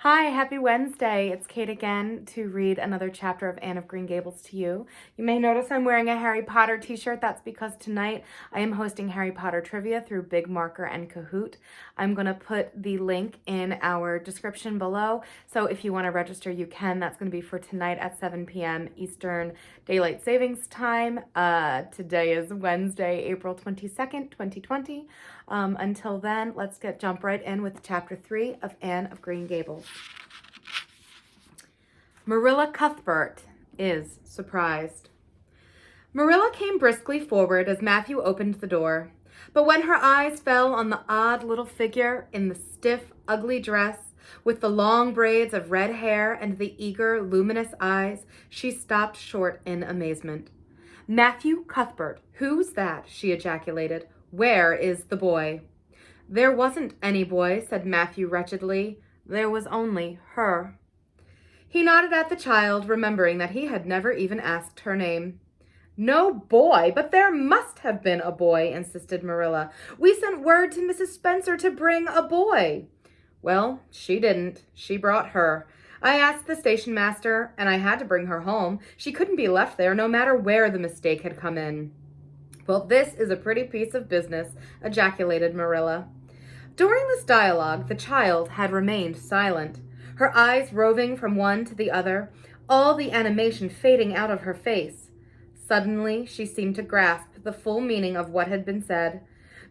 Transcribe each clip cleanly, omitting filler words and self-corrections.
Hi, happy Wednesday. It's Kate again to read another chapter of Anne of Green Gables to you. You may notice I'm wearing a Harry Potter t-shirt. That's because tonight I am hosting Harry Potter trivia through Big Marker and Kahoot. I'm going to put the link in our description below. So if you want to register, you can. That's going to be for tonight at 7 p.m. Eastern Daylight Savings Time. Today is Wednesday, April 22nd, 2020. Until then, let's jump right in with chapter 3 of Anne of Green Gables. Marilla Cuthbert is surprised. Marilla came briskly forward as Matthew opened the door, but when her eyes fell on the odd little figure in the stiff, ugly dress with the long braids of red hair and the eager, luminous eyes, she stopped short in amazement. "Matthew Cuthbert, who's that?" she ejaculated. "Where is the boy?" "There wasn't any boy," said Matthew wretchedly. "There was only her." He nodded at the child, remembering that he had never even asked her name. "No boy, but there must have been a boy," insisted Marilla. "We sent word to Mrs. Spencer to bring a boy." "Well, she didn't. She brought her. I asked the station master, and I had to bring her home. She couldn't be left there, no matter where the mistake had come in." "Well, this is a pretty piece of business," ejaculated Marilla. During this dialogue, the child had remained silent, her eyes roving from one to the other, all the animation fading out of her face. Suddenly, she seemed to grasp the full meaning of what had been said.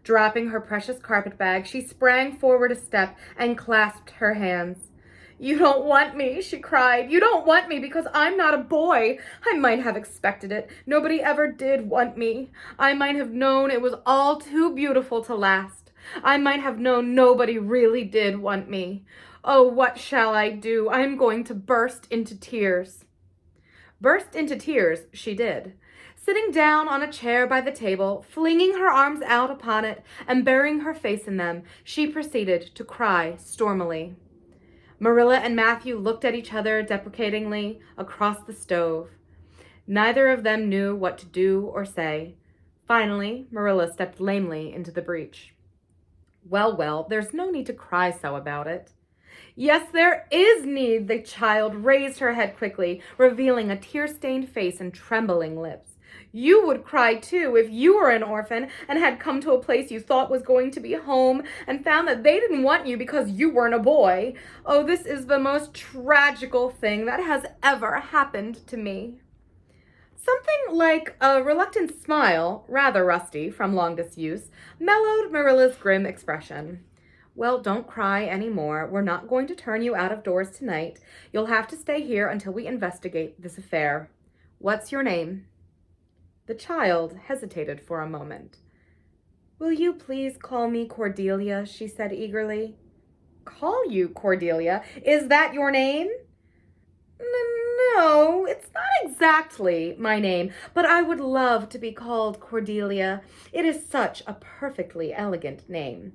Dropping her precious carpetbag, she sprang forward a step and clasped her hands. "You don't want me," she cried. "You don't want me because I'm not a boy. I might have expected it. Nobody ever did want me. I might have known it was all too beautiful to last. I might have known nobody really did want me. Oh, what shall I do? I'm going to burst into tears." Burst into tears she did. Sitting down on a chair by the table, flinging her arms out upon it, and burying her face in them, she proceeded to cry stormily. Marilla and Matthew looked at each other deprecatingly across the stove. Neither of them knew what to do or say. Finally, Marilla stepped lamely into the breach. Well, there's no need to cry so about it." "Yes, there is need." The child raised her head quickly, revealing a tear-stained face and trembling lips. "You would cry, too, if you were an orphan and had come to a place you thought was going to be home and found that they didn't want you because you weren't a boy. Oh, this is the most tragical thing that has ever happened to me." Something like a reluctant smile, rather rusty from long disuse, mellowed Marilla's grim expression. "Well, don't cry any more. We're not going to turn you out of doors tonight. You'll have to stay here until we investigate this affair. What's your name?" The child hesitated for a moment. "Will you please call me Cordelia?" she said eagerly. "Call you Cordelia? Is that your name?" "No, it's not exactly my name, but I would love to be called Cordelia. It is such a perfectly elegant name."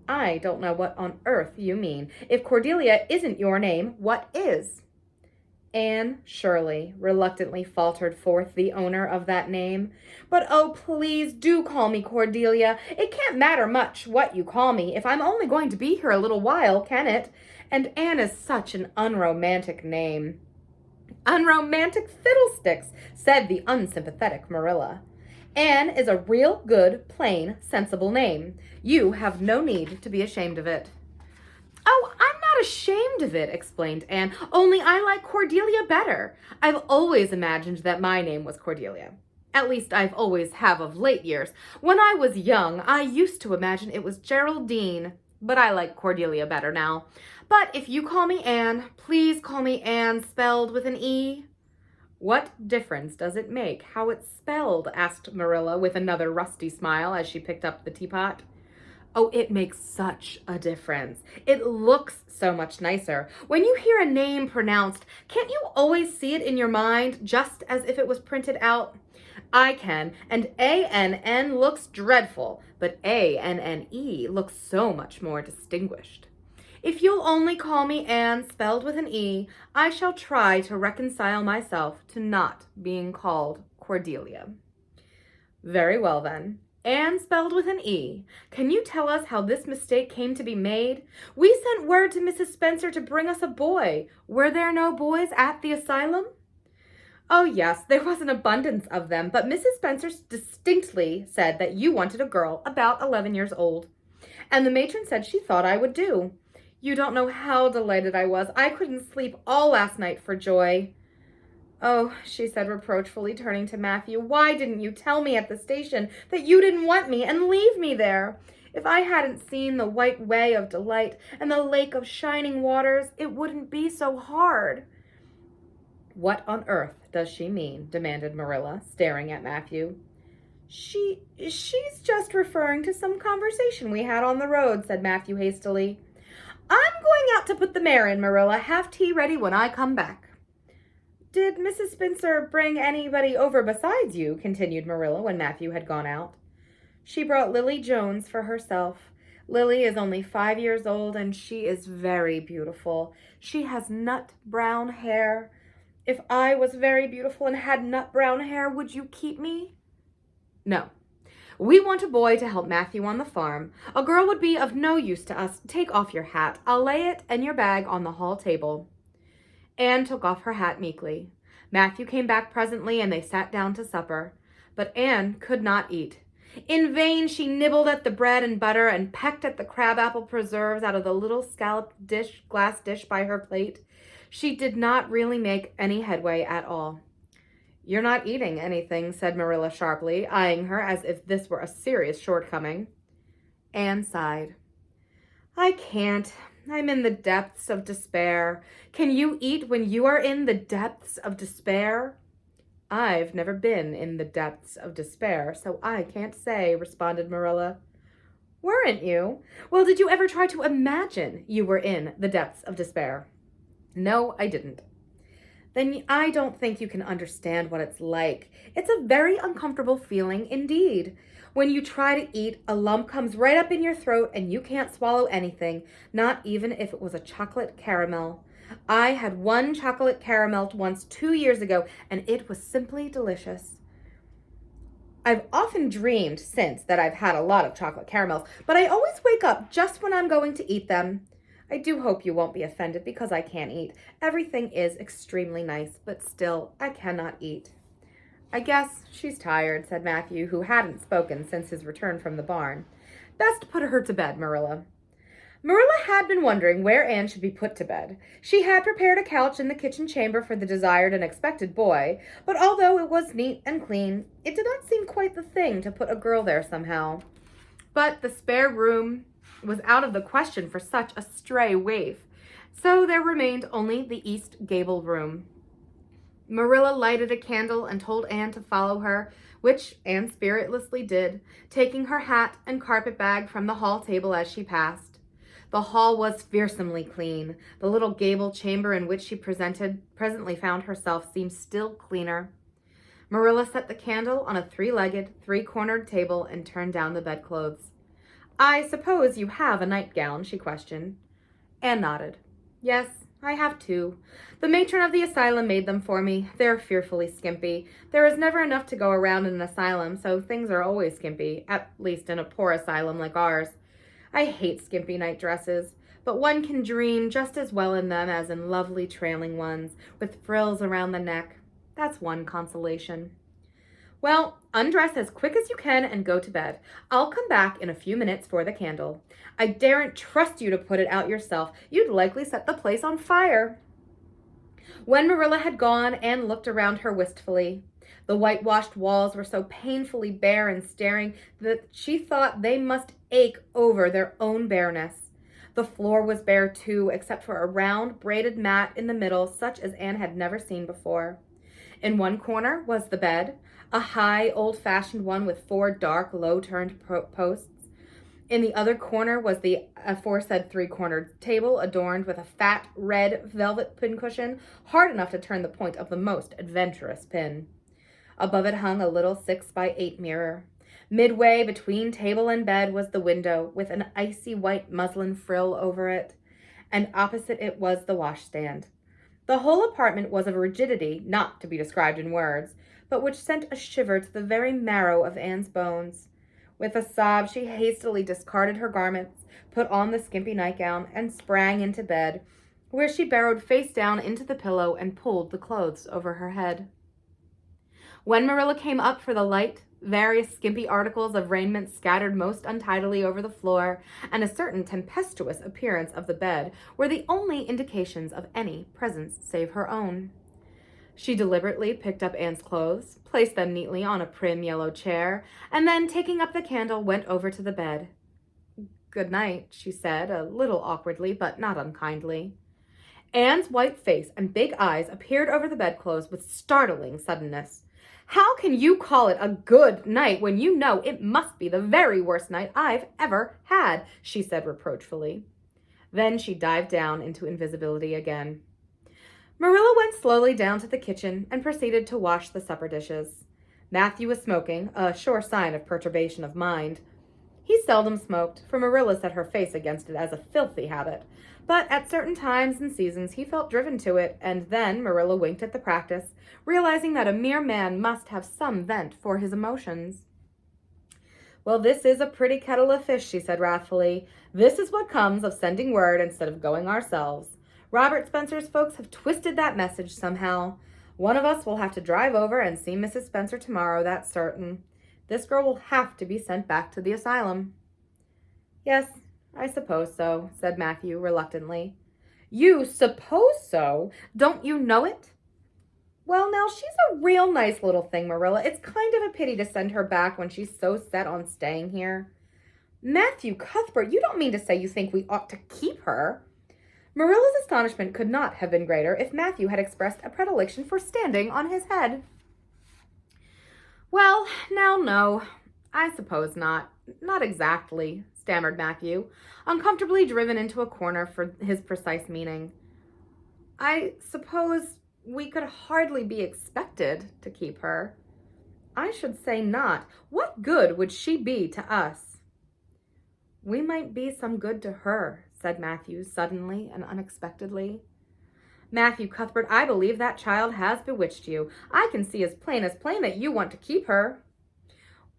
"I don't know what on earth you mean. If Cordelia isn't your name, what is?" "Anne Shirley," reluctantly faltered forth the owner of that name. "But oh, please do call me Cordelia. It can't matter much what you call me if I'm only going to be here a little while, can it? And Anne is such an unromantic name." "Unromantic fiddlesticks," said the unsympathetic Marilla. "Anne is a real good, plain, sensible name. You have no need to be ashamed of it." "Oh, I'm not ashamed of it," explained Anne, "only I like Cordelia better. I've always imagined that my name was Cordelia. At least I've always have of late years. When I was young, I used to imagine it was Geraldine, but I like Cordelia better now. But if you call me Anne, please call me Anne spelled with an E." "What difference does it make how it's spelled?" asked Marilla with another rusty smile as she picked up the teapot. "Oh, it makes such a difference. It looks so much nicer. When you hear a name pronounced, can't you always see it in your mind just as if it was printed out? I can, and ANN looks dreadful, but ANNE looks so much more distinguished. If you'll only call me Anne spelled with an E, I shall try to reconcile myself to not being called Cordelia." "Very well, then. Anne spelled with an E. Can you tell us how this mistake came to be made? We sent word to Mrs. Spencer to bring us a boy. Were there no boys at the asylum? Oh, yes, there was an abundance of them, but Mrs. Spencer distinctly said that you wanted a girl about 11 years old. And the matron said she thought I would do. You don't know how delighted I was. I couldn't sleep all last night for joy. Oh, she said reproachfully, turning to Matthew, why didn't you tell me at the station that you didn't want me and leave me there? If I hadn't seen the white way of delight and the lake of shining waters, it wouldn't be so hard. What on earth does she mean? Demanded Marilla, staring at Matthew. She's just referring to some conversation we had on the road, said Matthew hastily. I'm going out to put the mare in, Marilla. Have tea ready when I come back. Did Mrs. Spencer bring anybody over besides you? Continued Marilla when Matthew had gone out. She brought Lily Jones for herself. Lily is only 5 years old and she is very beautiful. She has nut brown hair. If I was very beautiful and had nut brown hair, would you keep me? No. We want a boy to help Matthew on the farm. A girl would be of no use to us. Take off your hat. I'll lay it and your bag on the hall table. Anne took off her hat meekly. Matthew came back presently and they sat down to supper. But Anne could not eat. In vain she nibbled at the bread and butter and pecked at the crabapple preserves out of the little scalloped glass dish by her plate. She did not really make any headway at all. You're not eating anything, said Marilla sharply, eyeing her as if this were a serious shortcoming. Anne sighed. I can't. I'm in the depths of despair. Can you eat when you are in the depths of despair? I've never been in the depths of despair, so I can't say, responded Marilla. Weren't you? Well, did you ever try to imagine you were in the depths of despair? No, I didn't. Then I don't think you can understand what it's like. It's a very uncomfortable feeling indeed. When you try to eat, a lump comes right up in your throat and you can't swallow anything, not even if it was a chocolate caramel. I had one chocolate caramel once 2 years ago, and it was simply delicious. I've often dreamed since that I've had a lot of chocolate caramels, but I always wake up just when I'm going to eat them. I do hope you won't be offended because I can't eat. Everything is extremely nice, but still, I cannot eat. I guess she's tired, said Matthew, who hadn't spoken since his return from the barn. Best put her to bed, Marilla. Marilla had been wondering where Anne should be put to bed. She had prepared a couch in the kitchen chamber for the desired and expected boy, but although it was neat and clean, it did not seem quite the thing to put a girl there somehow. But the spare room was out of the question for such a stray waif, so there remained only the east gable room. Marilla lighted a candle and told Anne to follow her, which Anne spiritlessly did, taking her hat and carpet bag from the hall table as she passed. The hall was fearsomely clean. The little gable chamber in which she presently found herself seemed still cleaner. Marilla set the candle on a 3-legged, 3-cornered table and turned down the bedclothes. I suppose you have a nightgown, she questioned. Anne nodded. Yes, I have 2. The matron of the asylum made them for me. They're fearfully skimpy. There is never enough to go around in an asylum, so things are always skimpy, at least in a poor asylum like ours. I hate skimpy night dresses, but one can dream just as well in them as in lovely trailing ones, with frills around the neck. That's one consolation. Well, undress as quick as you can and go to bed. I'll come back in a few minutes for the candle. I daren't trust you to put it out yourself. You'd likely set the place on fire. When Marilla had gone, Anne looked around her wistfully. The whitewashed walls were so painfully bare and staring that she thought they must ache over their own bareness. The floor was bare too, except for a round, braided mat in the middle, such as Anne had never seen before. In one corner was the bed, a high, old-fashioned one with 4 dark, low-turned posts. In the other corner was the aforesaid 3-cornered table, adorned with a fat, red velvet pincushion, hard enough to turn the point of the most adventurous pin. Above it hung a little 6-by-8 mirror. Midway between table and bed was the window, with an icy white muslin frill over it, and opposite it was the washstand. The whole apartment was of a rigidity not to be described in words, but which sent a shiver to the very marrow of Anne's bones. With a sob, she hastily discarded her garments, put on the skimpy nightgown, and sprang into bed, where she burrowed face down into the pillow and pulled the clothes over her head. When Marilla came up for the light, various skimpy articles of raiment scattered most untidily over the floor, and a certain tempestuous appearance of the bed were the only indications of any presence save her own. She deliberately picked up Anne's clothes, placed them neatly on a prim yellow chair, and then, taking up the candle, went over to the bed. "Good night," she said, a little awkwardly, but not unkindly. Anne's white face and big eyes appeared over the bedclothes with startling suddenness. "How can you call it a good night when you know it must be the very worst night I've ever had?" she said reproachfully. Then she dived down into invisibility again. Marilla went slowly down to the kitchen and proceeded to wash the supper dishes. Matthew was smoking, a sure sign of perturbation of mind. He seldom smoked, for Marilla set her face against it as a filthy habit, but at certain times and seasons he felt driven to it, and then Marilla winked at the practice, realizing that a mere man must have some vent for his emotions. "Well, this is a pretty kettle of fish," she said wrathfully. "This is what comes of sending word instead of going ourselves. Robert Spencer's folks have twisted that message somehow. One of us will have to drive over and see Mrs. Spencer tomorrow, that's certain. This girl will have to be sent back to the asylum." "Yes, I suppose so," said Matthew reluctantly. "You suppose so? Don't you know it?" "Well, now, she's a real nice little thing, Marilla. It's kind of a pity to send her back when she's so set on staying here." "Matthew Cuthbert, you don't mean to say you think we ought to keep her?" Marilla's astonishment could not have been greater if Matthew had expressed a predilection for standing on his head. "Well, now, no, I suppose not. Not exactly," stammered Matthew, uncomfortably driven into a corner for his precise meaning. "I suppose we could hardly be expected to keep her." "I should say not. What good would she be to us?" "We might be some good to her," said Matthew suddenly and unexpectedly. "Matthew Cuthbert, I believe that child has bewitched you. I can see as plain that you want to keep her."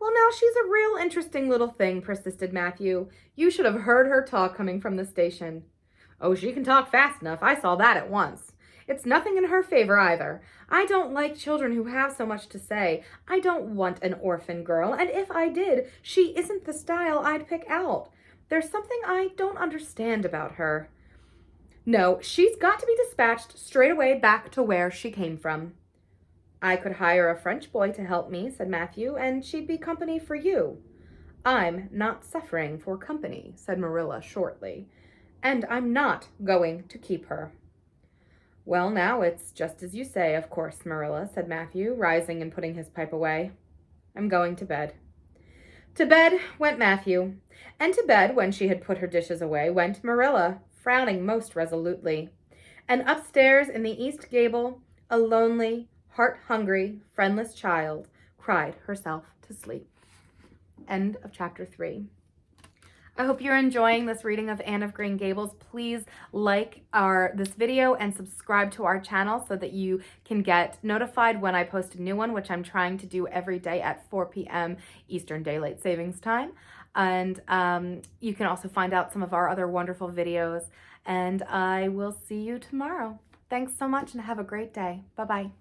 "Well, now, she's a real interesting little thing," persisted Matthew. "You should have heard her talk coming from the station." "Oh, she can talk fast enough. I saw that at once. It's nothing in her favor either. I don't like children who have so much to say. I don't want an orphan girl, and if I did, she isn't the style I'd pick out. There's something I don't understand about her. No, she's got to be dispatched straight away back to where she came from." "I could hire a French boy to help me," said Matthew, "and she'd be company for you." "I'm not suffering for company," said Marilla shortly, "and I'm not going to keep her." "Well, now, it's just as you say, of course, Marilla," said Matthew, rising and putting his pipe away. "I'm going to bed." To bed went Matthew, and to bed, when she had put her dishes away, went Marilla, frowning most resolutely. And upstairs in the east gable, a lonely, heart-hungry, friendless child cried herself to sleep. End of chapter 3. I hope you're enjoying this reading of Anne of Green Gables. Please like this video and subscribe to our channel so that you can get notified when I post a new one, which I'm trying to do every day at 4 p.m. Eastern Daylight Savings Time. And you can also find out some of our other wonderful videos. And I will see you tomorrow. Thanks so much and have a great day. Bye-bye.